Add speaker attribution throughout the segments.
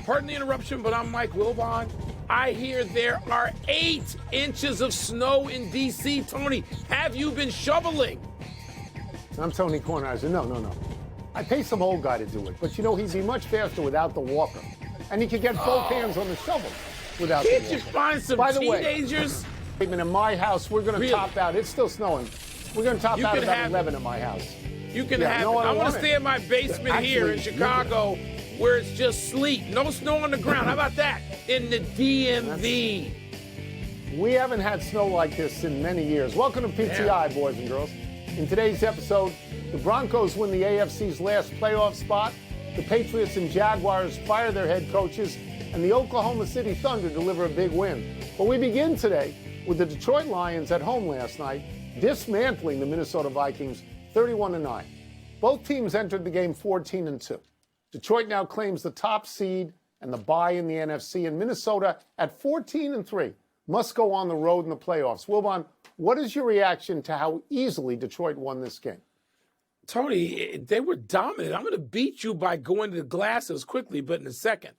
Speaker 1: Pardon the interruption, but I'm Mike Wilbon. I hear there are 8 inches of snow in D.C. Tony, have you been shoveling?
Speaker 2: I'm Tony Kornheiser. No. I pay some old guy to do it, but you know, he'd be much faster without the walker. And he could get both hands on the shovel without the walker.
Speaker 1: Can't you find some teenagers?
Speaker 2: In my house, we're going to top out. It's still snowing. We're going to top out about 11 at my house.
Speaker 1: You can have it. I want to stay in my basement here in Chicago where it's just sleet. No snow on the ground. How about that? In the DMV.
Speaker 2: We haven't had snow like this in many years. Welcome to PTI, boys and girls. In today's episode, the Broncos win the AFC's last playoff spot, the Patriots and Jaguars fire their head coaches, and the Oklahoma City Thunder deliver a big win. But we begin today with the Detroit Lions at home last night, dismantling the Minnesota Vikings 31-9. Both teams entered the game 14-2. Detroit now claims the top seed and the bye in the NFC, and Minnesota at 14-3 must go on the road in the playoffs. Wilbon, what is your reaction to how easily Detroit won this game?
Speaker 1: Tony, they were dominant. I'm going to beat you by going to the glasses quickly, but in a second.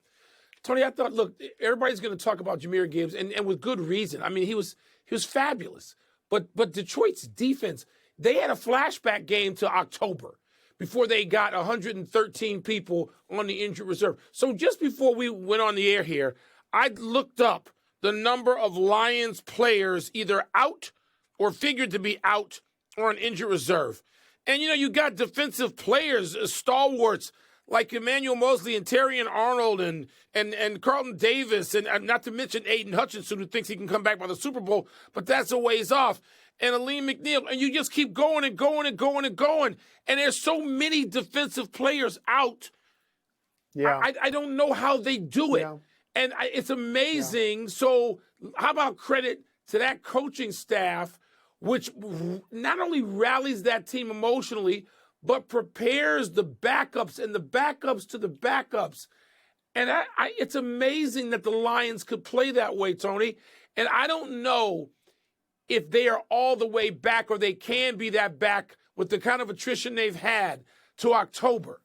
Speaker 1: Tony, I thought, look, everybody's going to talk about Jahmyr Gibbs, and with good reason. I mean, he was fabulous. But Detroit's defense, they had a flashback game to October before they got 113 people on the injured reserve. So just before we went on the air here, I looked up the number of Lions players either out or figured to be out or on injured reserve. And, you know, you got defensive players, stalwarts, like Emmanuel Mosley and Terrion Arnold and Carlton Davis, and not to mention Aiden Hutchinson, who thinks he can come back by the Super Bowl, but that's a ways off, and Aleem McNeil, and you just keep going and going and going and going, and there's so many defensive players out. Yeah, I don't know how they do it, and it's amazing. Yeah. So how about credit to that coaching staff, which not only rallies that team emotionally, but prepares the backups and the backups to the backups. And it's amazing that the Lions could play that way, Tony. And I don't know if they are all the way back or they can be that back with the kind of attrition they've had to October.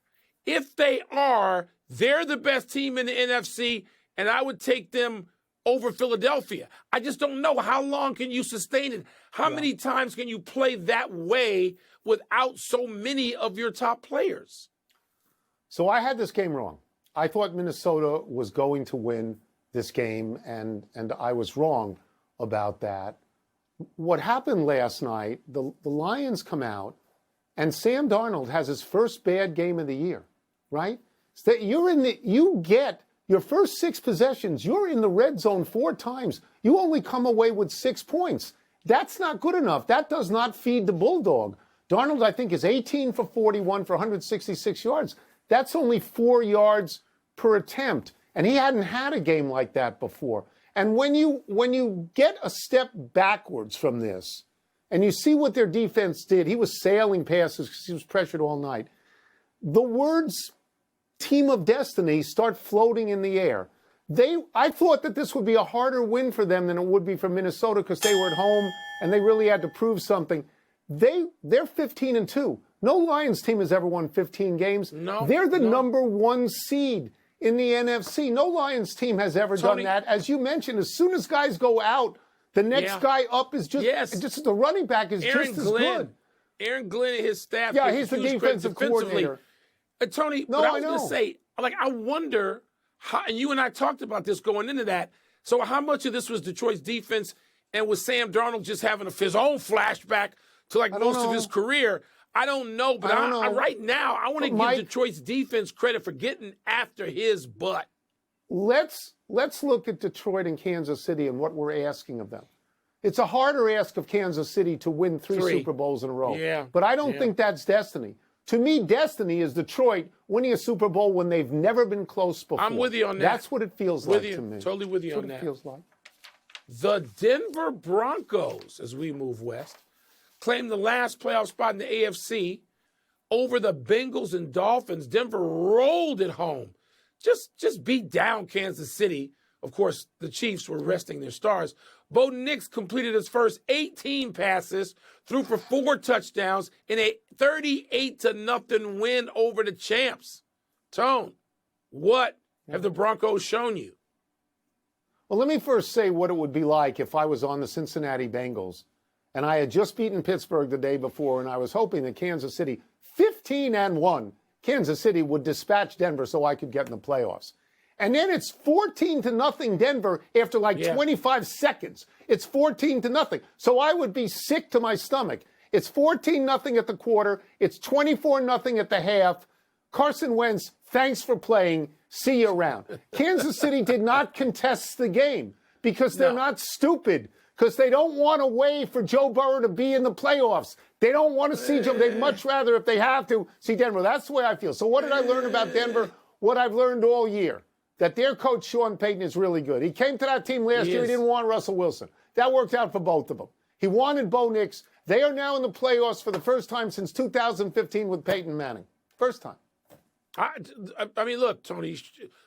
Speaker 1: If they are, they're the best team in the NFC, and I would take them over Philadelphia. I just don't know. How long can you sustain it? How many times can you play that way without so many of your top players?
Speaker 2: So I had this game wrong. I thought Minnesota was going to win this game, and I was wrong about that. What happened last night, the Lions come out, and Sam Darnold has his first bad game of the year, right? So you get your first 6 possessions, you're in the red zone 4 times. You only come away with 6 points. That's not good enough. That does not feed the Bulldog. Darnold, I think, is 18 for 41 for 166 yards. That's only 4 yards per attempt. And he hadn't had a game like that before. And when you get a step backwards from this, and you see what their defense did, he was sailing passes because he was pressured all night. The words team of destiny start floating in the air. I thought that this would be a harder win for them than it would be for Minnesota because they were at home and they really had to prove something. They're 15-2. No Lions team has ever won 15 games.
Speaker 1: No,
Speaker 2: they're the number 1 seed in the NFC. No Lions team has ever done that. As you mentioned, as soon as guys go out, the next guy up is just the running back is just as good.
Speaker 1: Aaron Glenn and his staff.
Speaker 2: Yeah, he's the defensive coordinator.
Speaker 1: Tony,
Speaker 2: no,
Speaker 1: I was going to say, I wonder how, and you and I talked about this going into that. So how much of this was Detroit's defense, and was Sam Darnold just having his own flashback to most of his career? I don't know, but right now I want to give Detroit's defense credit for getting after his butt.
Speaker 2: Let's look at Detroit and Kansas City and what we're asking of them. It's a harder ask of Kansas City to win 3 Super Bowls in a row.
Speaker 1: Yeah.
Speaker 2: But I don't think that's destiny. To me, destiny is Detroit winning a Super Bowl when they've never been close before.
Speaker 1: I'm with you on that.
Speaker 2: That's what it feels like to me.
Speaker 1: Totally with you on that.
Speaker 2: That's what it feels like.
Speaker 1: The Denver Broncos, as we move west, claim the last playoff spot in the AFC over the Bengals and Dolphins. Denver rolled it home. Just beat down Kansas City. Of course, the Chiefs were resting their stars. Bo Nix completed his first 18 passes, threw for 4 touchdowns in a 38-0 win over the champs. Tone, what have the Broncos shown you?
Speaker 2: Well, let me first say what it would be like if I was on the Cincinnati Bengals and I had just beaten Pittsburgh the day before, and I was hoping that Kansas City, 15-1, Kansas City would dispatch Denver so I could get in the playoffs. And then it's 14-0 Denver after 25 seconds. It's 14-0. So I would be sick to my stomach. It's 14-0 at the quarter. It's 24-0 at the half. Carson Wentz, thanks for playing. See you around. Kansas City did not contest the game because they're not stupid, because they don't want to wait for Joe Burrow to be in the playoffs. They don't want to see Joe. They'd much rather, if they have to, see Denver. That's the way I feel. So what did I learn about Denver? What I've learned all year, that their coach, Sean Payton, is really good. He came to that team last year. He didn't want Russell Wilson. That worked out for both of them. He wanted Bo Nix. They are now in the playoffs for the first time since 2015 with Peyton Manning. First time.
Speaker 1: I mean, look, Tony,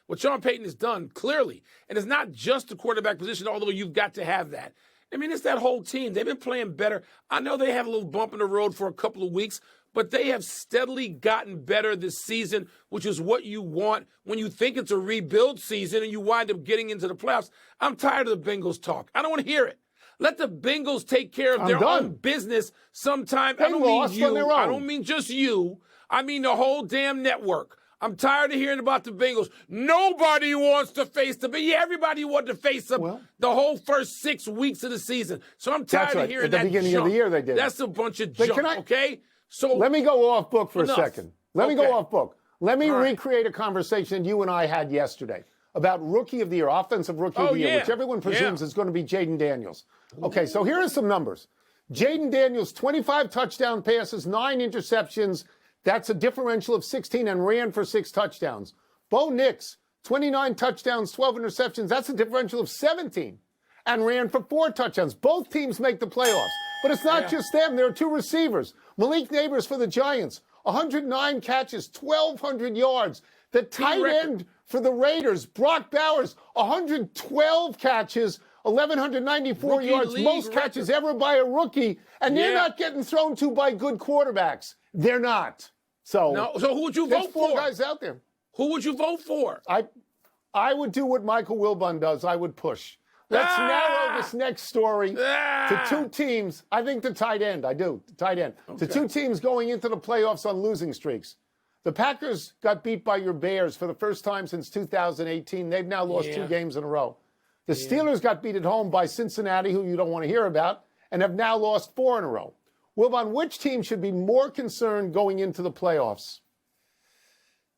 Speaker 1: what Sean Payton has done, clearly, and it's not just the quarterback position, although you've got to have that. I mean, it's that whole team. They've been playing better. I know they have a little bump in the road for a couple of weeks, but they have steadily gotten better this season, which is what you want when you think it's a rebuild season and you wind up getting into the playoffs. I'm tired of the Bengals talk. I don't want to hear it. Let the Bengals take care of their own business sometime. I don't mean you. I don't mean just you. I mean the whole damn network. I'm tired of hearing about the Bengals. Nobody wants to face them. But yeah, everybody wanted to face them the whole first 6 weeks of the season. So I'm tired of hearing that.
Speaker 2: At the beginning of the year, they did.
Speaker 1: That's a bunch of junk, okay? So
Speaker 2: let me go off book for a second. Let me go off book. Let me recreate a conversation you and I had yesterday about Rookie of the Year, Offensive Rookie of the Year, which everyone presumes is going to be Jaden Daniels. Okay, so here are some numbers. Jaden Daniels, 25 touchdown passes, 9 interceptions. That's a differential of 16 and ran for 6 touchdowns. Bo Nix, 29 touchdowns, 12 interceptions. That's a differential of 17 and ran for 4 touchdowns. Both teams make the playoffs. But it's not just them. There are 2 receivers. Malik Neighbors for the Giants, 109 catches, 1,200 yards. The tight end for the Raiders, Brock Bowers, 112 catches, 1,194 yards, most catches ever by a rookie. And they're not getting thrown to by good quarterbacks. They're not. So
Speaker 1: who would you vote for?
Speaker 2: 4 guys out there.
Speaker 1: Who would you vote for?
Speaker 2: I would do what Michael Wilbon does. I would push. Let's narrow this next story to 2 teams. I think the tight end. I do. The tight end. To 2 teams going into the playoffs on losing streaks. The Packers got beat by your Bears for the first time since 2018. They've now lost 2 games in a row. The Steelers got beat at home by Cincinnati, who you don't want to hear about, and have now lost 4 in a row. Wilbon, which team should be more concerned going into the playoffs?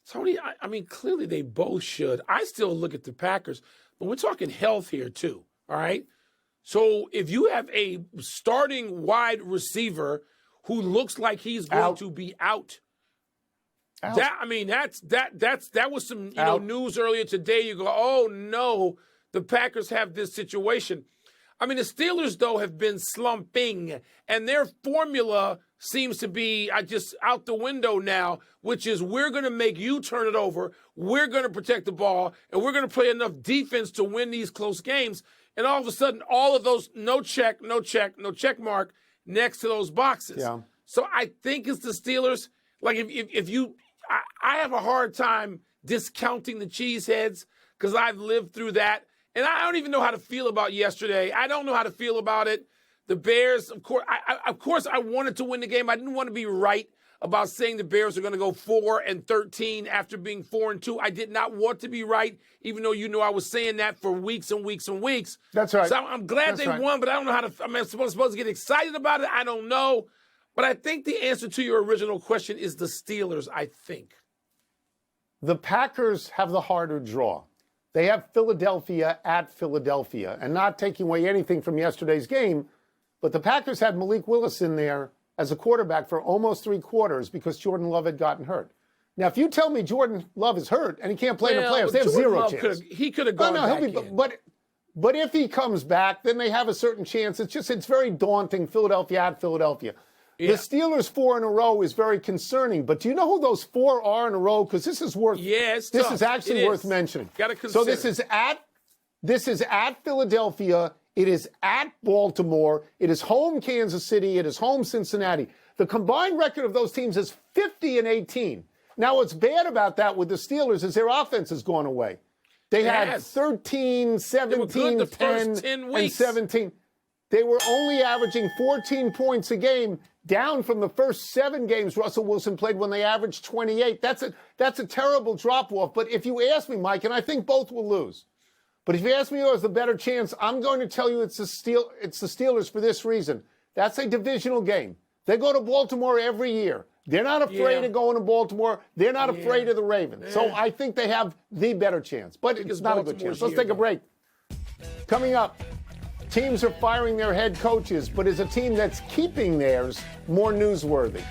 Speaker 1: Tony, I mean, clearly they both should. I still look at the Packers, but we're talking health here too, all right? So if you have a starting wide receiver who looks like he's going to be out, that was some news earlier today. You go, oh no, the Packers have this situation. I mean, the Steelers, though, have been slumping, and their formula seems to be just out the window now, which is we're going to make you turn it over, we're going to protect the ball, and we're going to play enough defense to win these close games. And all of a sudden, all of those no check mark next to those boxes. Yeah. So I think it's the Steelers. Like, I have a hard time discounting the cheeseheads because I've lived through that. And I don't even know how to feel about yesterday. I don't know how to feel about it. The Bears, of course, I wanted to win the game. I didn't want to be right about saying the Bears are going to go 4-13 after being 4-2. I did not want to be right, even though I was saying that for weeks and weeks and weeks.
Speaker 2: That's right.
Speaker 1: So I'm glad they won, but I don't know how to. I'm supposed to get excited about it. I don't know. But I think the answer to your original question is the Steelers, I think.
Speaker 2: The Packers have the harder draw. They have Philadelphia at Philadelphia, and not taking away anything from yesterday's game, but the Packers had Malik Willis in there as a quarterback for almost 3 quarters because Jordan Love had gotten hurt. Now, if you tell me Jordan Love is hurt and he can't play in the playoffs, they have zero chance.
Speaker 1: He could have gone back in.
Speaker 2: But if he comes back, then they have a certain chance. It's very daunting, Philadelphia at Philadelphia. Yeah. The Steelers 4 in a row is very concerning. But do you know who those 4 are in a row? Because this is worth.
Speaker 1: Yeah, it's
Speaker 2: this
Speaker 1: tough.
Speaker 2: is actually worth mentioning.
Speaker 1: Got to consider.
Speaker 2: So this is at Philadelphia. It is at Baltimore. It is home Kansas City. It is home Cincinnati. The combined record of those teams is 50-18. Now, what's bad about that with the Steelers is their offense has gone away. They had 13, 17, 10, and 17. They were only averaging 14 points a game, down from the first 7 games Russell Wilson played when they averaged 28. That's a terrible drop-off. But if you ask me, Mike, and I think both will lose, but if you ask me who has the better chance, I'm going to tell you it's the Steelers for this reason. That's a divisional game. They go to Baltimore every year. They're not afraid of going to Baltimore. They're not afraid of the Ravens. So I think they have the better chance. But it's not a good chance. Let's take a break. Coming up, teams are firing their head coaches, but is a team that's keeping theirs more newsworthy?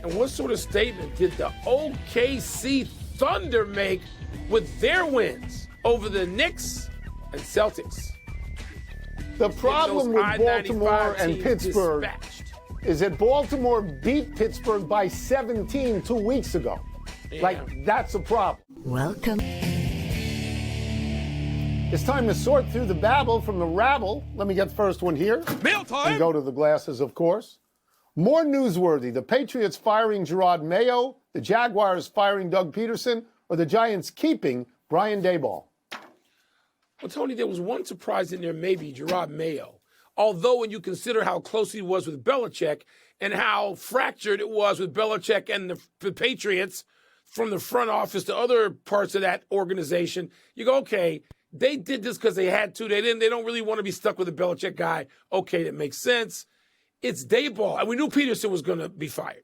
Speaker 1: And what sort of statement did the OKC Thunder make with their wins over the Knicks and Celtics?
Speaker 2: The problem with Baltimore and Pittsburgh is that Baltimore beat Pittsburgh by 17 2 weeks ago. Like, that's a problem.
Speaker 3: Welcome.
Speaker 2: It's time to sort through the babble from the rabble. Let me get the first one here.
Speaker 4: Mail time!
Speaker 2: And go to the glasses, of course. More newsworthy, the Patriots firing Gerard Mayo, the Jaguars firing Doug Peterson, or the Giants keeping Brian Daboll?
Speaker 1: Well, Tony, there was one surprise in there, maybe Gerard Mayo. Although when you consider how close he was with Belichick and how fractured it was with Belichick and the Patriots from the front office to other parts of that organization, you go, okay, they did this because they had to. They don't really want to be stuck with a Belichick guy. Okay, that makes sense. It's Daboll. And we knew Peterson was going to be fired.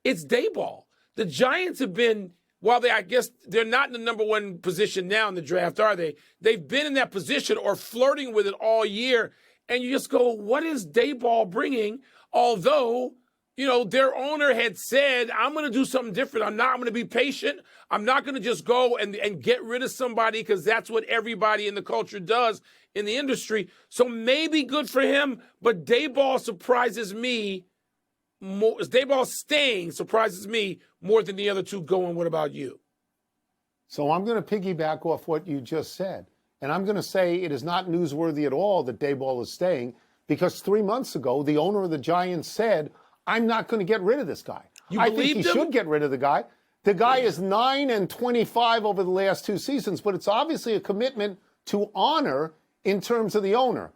Speaker 1: It's Daboll. The Giants have been, while I guess they're not in the number one position now in the draft, are they? They've been in that position or flirting with it all year. And you just go, what is Daboll bringing? Although, their owner had said, I'm going to do something different. I'm going to be patient. I'm not going to just go and get rid of somebody because that's what everybody in the culture does in the industry. So maybe good for him, but Daboll surprises me more. Daboll staying surprises me more than the other two going. What about you?
Speaker 2: So I'm going to piggyback off what you just said. And I'm going to say it is not newsworthy at all that Daboll is staying because 3 months ago, the owner of the Giants said, I'm not going to get rid of this guy. I think he should get rid of the guy. The guy is 9-25 over the last 2 seasons, but it's obviously a commitment to honor in terms of the owner.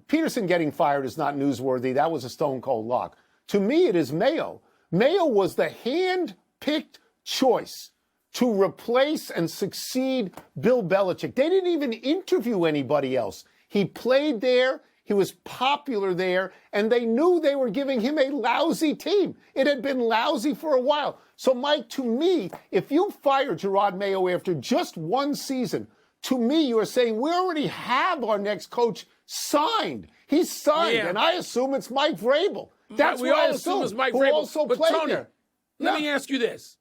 Speaker 2: Peterson getting fired is not newsworthy. That was a stone cold lock. To me, it is Mayo. Mayo was the hand-picked choice to replace and succeed Bill Belichick. They didn't even interview anybody else. He played there, he was popular there, and they knew they were giving him a lousy team. It had been lousy for a while. So, Mike, to me, if you fire Gerard Mayo after just 1 season, to me, you are saying we already have our next coach signed. He's signed, and I assume it's Mike Vrabel. That's what I assume it's Mike Vrabel. Also
Speaker 1: but
Speaker 2: played
Speaker 1: Tony,
Speaker 2: there.
Speaker 1: Let me ask you this.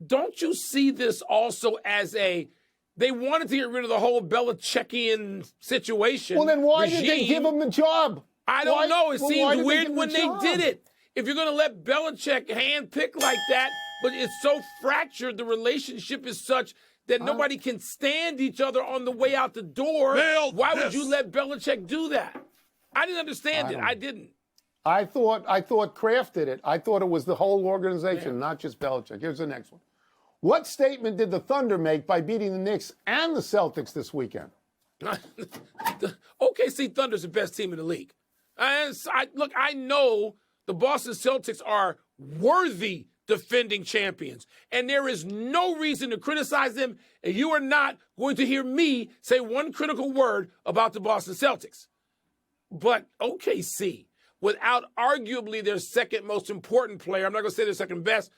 Speaker 1: Don't you see this also as they wanted to get rid of the whole Belichickian situation?
Speaker 2: Well, then why
Speaker 1: regime.
Speaker 2: did they give him the job?
Speaker 1: I don't know. It seemed weird when they
Speaker 2: job?
Speaker 1: did it. If you're going to let Belichick handpick like that, but it's so fractured, the relationship is such that nobody can stand each other on the way out the door. Why would you let Belichick do that? I didn't understand it. I didn't.
Speaker 2: I thought Kraft did it. I thought it was the whole organization, not just Belichick. Here's the next one. What statement did the Thunder make by beating the Knicks and the Celtics this weekend?
Speaker 1: The OKC Thunder's the best team in the league. Look, I know the Boston Celtics are worthy defending champions, and there is no reason to criticize them, and you are not going to hear me say one critical word about the Boston Celtics. But OKC, without arguably their second most important player, I'm not going to say their second best,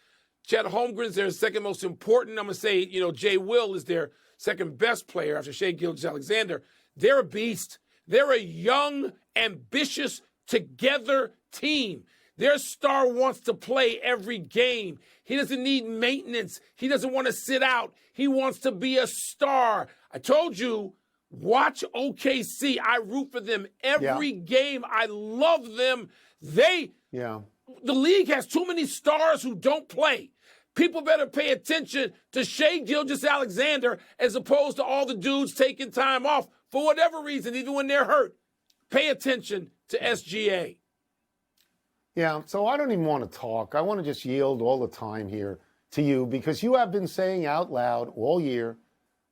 Speaker 1: Chet Holmgren's their second most important. I'm going to say, Jay Will is their second best player after Shai Gilgeous-Alexander. They're a beast. They're a young, ambitious, together team. Their star wants to play every game. He doesn't need maintenance. He doesn't want to sit out. He wants to be a star. I told you, watch OKC. I root for them every game. I love them. The league has too many stars who don't play. People better pay attention to Shai Gilgeous-Alexander as opposed to all the dudes taking time off for whatever reason, even when they're hurt. Pay attention to SGA.
Speaker 2: Yeah, so I don't even want to talk. I want to just yield all the time here to you because you have been saying out loud all year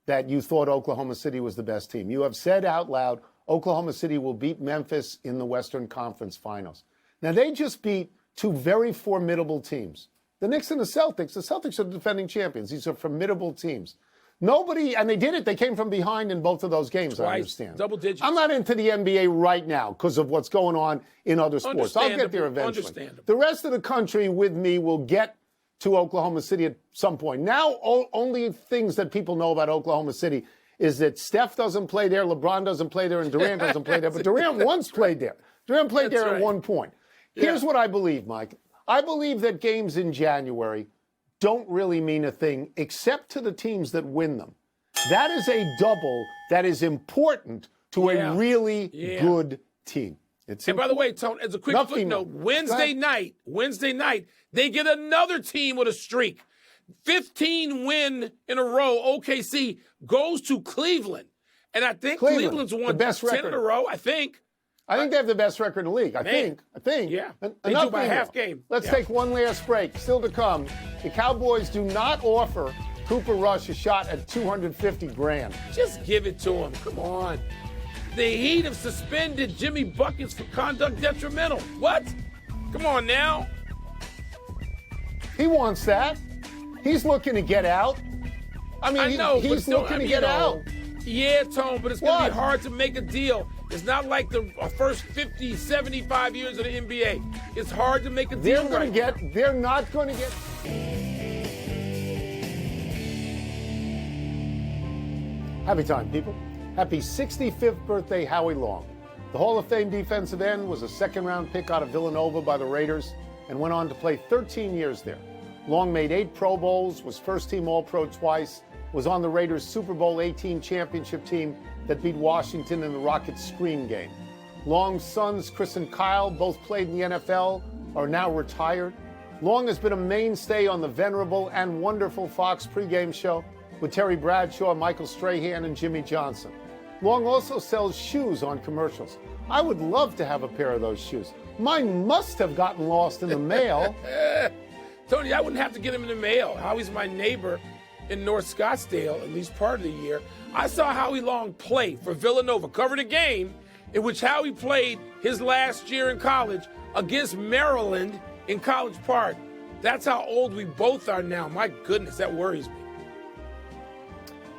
Speaker 2: that you thought Oklahoma City was the best team. You have said out loud, Oklahoma City will beat Memphis in the Western Conference Finals. Now, they just beat two very formidable teams. The Knicks and the Celtics. The Celtics are the defending champions. These are formidable teams. Nobody, and they did it. They came from behind in both of those games,
Speaker 1: Twice,
Speaker 2: I understand.
Speaker 1: double digits.
Speaker 2: I'm not into the NBA right now because of what's going on in other sports. I'll get there eventually.
Speaker 1: Understandable.
Speaker 2: The rest of the country with me will get to Oklahoma City at some point. Now, only things that people know about Oklahoma City is that Steph doesn't play there, LeBron doesn't play there, and Durant doesn't play there. But Durant once played there. Durant played there at one point. Here's what I believe, Mike. I believe that games in January don't really mean a thing except to the teams that win them. That is a double that is important to a really good team.
Speaker 1: And by the way, Tone, as a quick footnote, Wednesday night, they get another team with a streak. 15 win in a row. OKC goes to Cleveland. And I think Cleveland's won
Speaker 2: the best
Speaker 1: 10
Speaker 2: record
Speaker 1: in a row, I think.
Speaker 2: I think they have the best record in the league. I think.
Speaker 1: Yeah. They do by half game.
Speaker 2: Let's take one last break. Still to come. The Cowboys do not offer Cooper Rush a shot at $250,000.
Speaker 1: Just give it to him. Come on. The Heat have suspended Jimmy Buckets for conduct detrimental. What? Come on now.
Speaker 2: He wants that. He's looking to get out. I mean, he's looking to get out.
Speaker 1: Yeah, Tone, but it's going to be hard to make a deal. It's not like the first 50, 75 years of the NBA. It's hard to make a deal.
Speaker 2: They're not going to get. Happy time, people. Happy 65th birthday, Howie Long. The Hall of Fame defensive end was a second-round pick out of Villanova by the Raiders and went on to play 13 years there. Long made 8 Pro Bowls, was first-team All-Pro twice, was on the Raiders' Super Bowl 18 championship team that beat Washington in the Rockets' screen game. Long's sons, Chris and Kyle, both played in the NFL, are now retired. Long has been a mainstay on the venerable and wonderful Fox pregame show with Terry Bradshaw, Michael Strahan, and Jimmy Johnson. Long also sells shoes on commercials. I would love to have a pair of those shoes. Mine must have gotten lost in the mail.
Speaker 1: Tony, I wouldn't have to get him in the mail. Howie's my neighbor in North Scottsdale, at least part of the year. I saw Howie Long play for Villanova, covered a game in which Howie played his last year in college against Maryland in College Park. That's how old we both are now. My goodness, that worries me.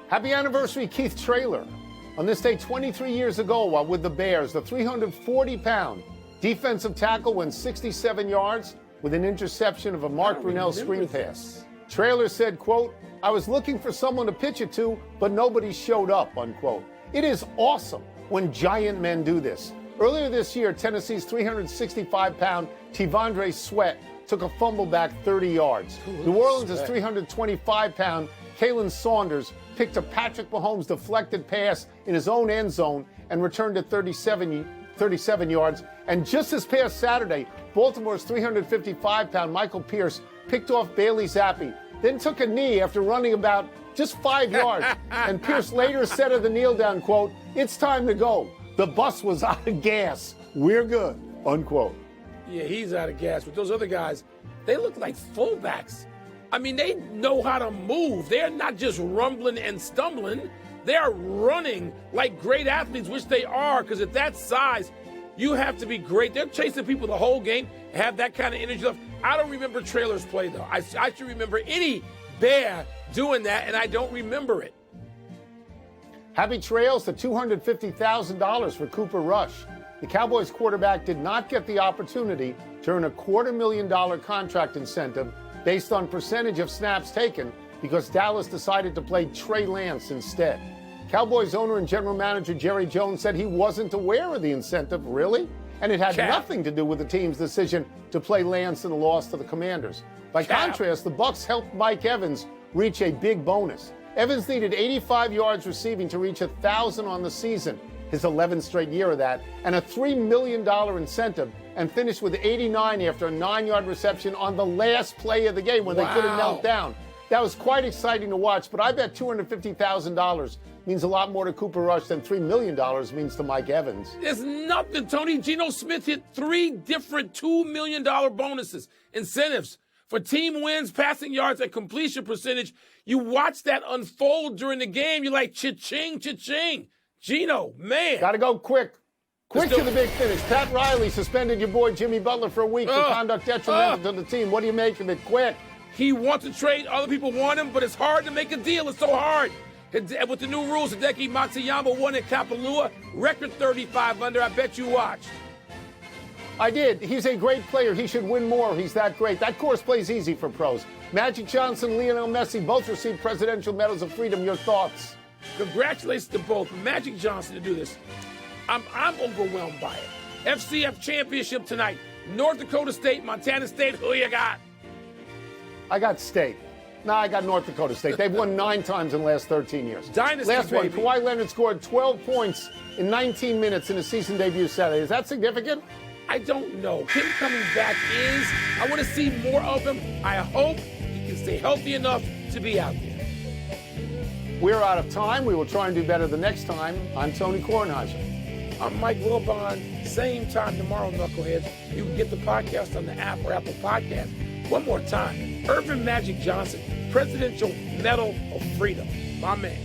Speaker 2: Happy anniversary, Keith Traylor. On this day 23 years ago, while with the Bears, the 340-pound defensive tackle went 67 yards with an interception of a Mark Brunell screen pass. Traylor said, quote, "I was looking for someone to pitch it to, but nobody showed up," unquote. It is awesome when giant men do this. Earlier this year, Tennessee's 365-pound T'Vondre Sweat took a fumble back 30 yards. New Orleans' 325-pound Kalen Saunders picked a Patrick Mahomes deflected pass in his own end zone and returned it 37 yards. And just this past Saturday, Baltimore's 355-pound Michael Pierce picked off Bailey Zappi, then took a knee after running about just 5 yards. And Pierce later said of the kneel down, quote, "It's time to go. The bus was out of gas. We're good," unquote.
Speaker 1: Yeah, he's out of gas. But those other guys, they look like fullbacks. I mean, they know how to move. They're not just rumbling and stumbling. They are running like great athletes, which they are, because at that size, you have to be great. They're chasing people the whole game, have that kind of energy left. I don't remember Traylor's play, though. I should remember any Bear doing that, and I don't remember it.
Speaker 2: Happy trails to $250,000 for Cooper Rush. The Cowboys quarterback did not get the opportunity to earn a $250,000 contract incentive based on percentage of snaps taken because Dallas decided to play Trey Lance instead. Cowboys owner and general manager Jerry Jones said he wasn't aware of the incentive, really, and it had nothing to do with the team's decision to play Lance in the loss to the Commanders. By contrast, the Bucs helped Mike Evans reach a big bonus. Evans needed 85 yards receiving to reach 1,000 on the season, his 11th straight year of that, and a $3 million incentive, and finished with 89 after a 9-yard reception on the last play of the game when they could have knelt down. That was quite exciting to watch, but I bet $250,000 means a lot more to Cooper Rush than $3 million means to Mike Evans.
Speaker 1: There's nothing, Tony. Geno Smith hit 3 different $2 million bonuses, incentives for team wins, passing yards, and completion percentage. You watch that unfold during the game. You're like, cha-ching, cha-ching. Gino, man.
Speaker 2: Got to go quick. Quick to the big finish. Pat Riley suspended your boy Jimmy Butler for a week for conduct detrimental to the team. What do you make of it? Quick.
Speaker 1: He wants to trade. Other people want him, but it's hard to make a deal. It's so hard. And with the new rules, Hideki Matsuyama won at Kapalua. Record 35 under. I bet you watched.
Speaker 2: I did. He's a great player. He should win more. He's that great. That course plays easy for pros. Magic Johnson, Lionel Messi both received Presidential Medals of Freedom. Your thoughts?
Speaker 1: Congratulations to both. Magic Johnson to do this. I'm overwhelmed by it. FCF Championship tonight. North Dakota State, Montana State. Who you got?
Speaker 2: I got State. No, I got North Dakota State. They've won 9 times in the last 13 years.
Speaker 1: Dynasty,
Speaker 2: last
Speaker 1: baby.
Speaker 2: one, Kawhi Leonard scored 12 points in 19 minutes in his season debut Saturday. Is that significant?
Speaker 1: I don't know. Him coming back is. I want to see more of him. I hope he can stay healthy enough to be out there.
Speaker 2: We're out of time. We will try and do better the next time. I'm Tony Kornheiser.
Speaker 1: I'm Mike Wilbon. Same time tomorrow, Knuckleheads. You can get the podcast on the app or Apple Podcast. One more time. Urban Magic Johnson, Presidential Medal of Freedom. My man.